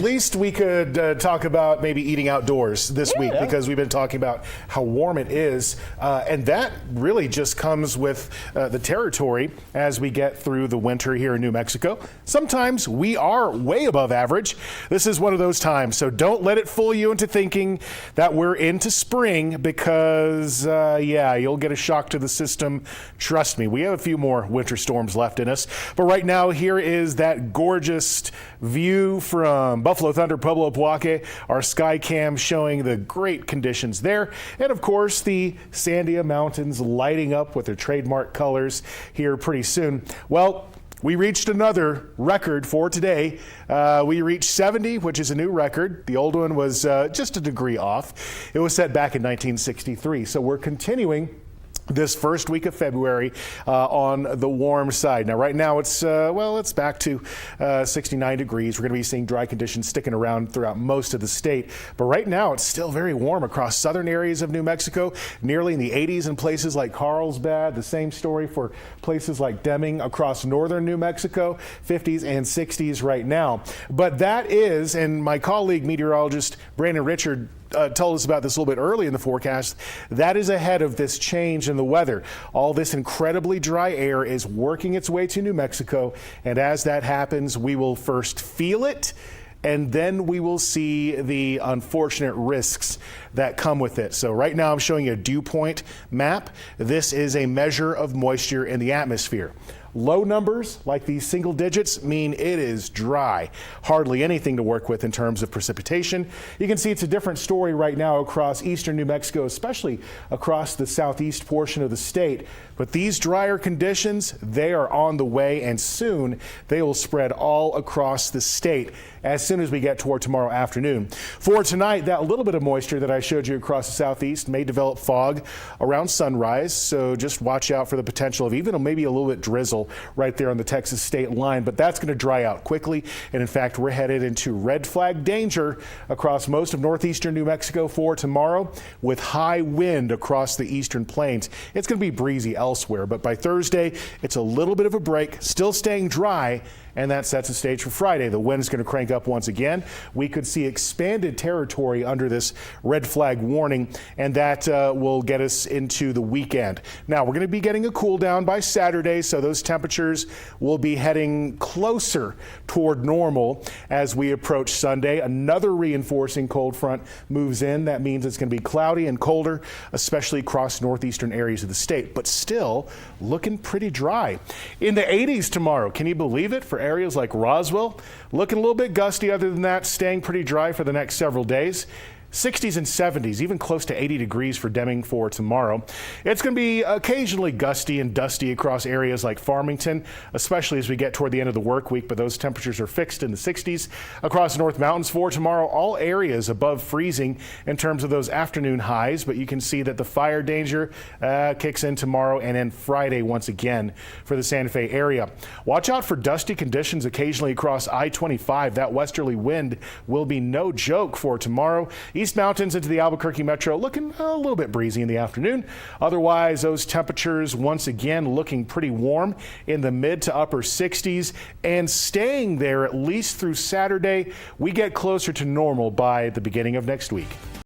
least we could talk about maybe eating outdoors this week because we've been talking about how warm it is. And that really just comes with the territory as we get through the winter here in New Mexico. Sometimes we are way above average. This is one of those times. So don't let it fool you into thinking that we're into spring because, you'll get a shock to the system. Trust me, we have a few more winter storms left in us. But right now, here is that gorgeous view from Buffalo Thunder, Pueblo, Albuquerque. Our sky cam showing the great conditions there. And of course, the Sandia Mountains lighting up with their trademark colors here pretty soon. Well, we reached another record for today. We reached 70, which is a new record. The old one was just a degree off. It was set back in 1963. So we're continuing this first week of February on the warm side. Now, right now, it's back to 69 degrees. We're going to be seeing dry conditions sticking around throughout most of the state. But right now, it's still very warm across southern areas of New Mexico, nearly in the 80s in places like Carlsbad. The same story for places like Deming across northern New Mexico, 50s and 60s right now. But that is, and my colleague meteorologist Brandon Richard told us about this a little bit early in the forecast, that is ahead of this change in the weather. All this incredibly dry air is working its way to New Mexico, and as that happens, we will first feel it, and then we will see the unfortunate risks that come with it. So right now I'm showing you a dew point map. This is a measure of moisture in the atmosphere. Low numbers, like these single digits, mean it is dry. Hardly anything to work with in terms of precipitation. You can see it's a different story right now across eastern New Mexico, especially across the southeast portion of the state. But these drier conditions, they are on the way, and soon they will spread all across the state as soon as we get toward tomorrow afternoon. For tonight, that little bit of moisture that I showed you across the southeast may develop fog around sunrise, so just watch out for the potential of even maybe a little bit drizzle right there on the Texas state line, but that's going to dry out quickly. And in fact, we're headed into red flag danger across most of northeastern New Mexico for tomorrow with high wind across the eastern plains. It's going to be breezy elsewhere, but by Thursday, it's a little bit of a break, still staying dry. And that sets the stage for Friday. The wind is going to crank up once again. We could see expanded territory under this red flag warning, and that will get us into the weekend. Now, we're going to be getting a cool down by Saturday, so those temperatures will be heading closer toward normal as we approach Sunday. Another reinforcing cold front moves in. That means it's going to be cloudy and colder, especially across northeastern areas of the state, but still looking pretty dry. In the 80s tomorrow, can you believe it? For areas like Roswell, looking a little bit gusty. Other than that, staying pretty dry for the next several days. 60s and 70s, even close to 80 degrees for Deming for tomorrow. It's going to be occasionally gusty and dusty across areas like Farmington, especially as we get toward the end of the work week, but those temperatures are fixed in the 60s. Across North Mountains for tomorrow, all areas above freezing in terms of those afternoon highs, but you can see that the fire danger kicks in tomorrow and then Friday once again for the Santa Fe area. Watch out for dusty conditions occasionally across I-25. That westerly wind will be no joke for tomorrow. East Mountains into the Albuquerque metro looking a little bit breezy in the afternoon. Otherwise, those temperatures once again looking pretty warm in the mid to upper 60s and staying there at least through Saturday. We get closer to normal by the beginning of next week.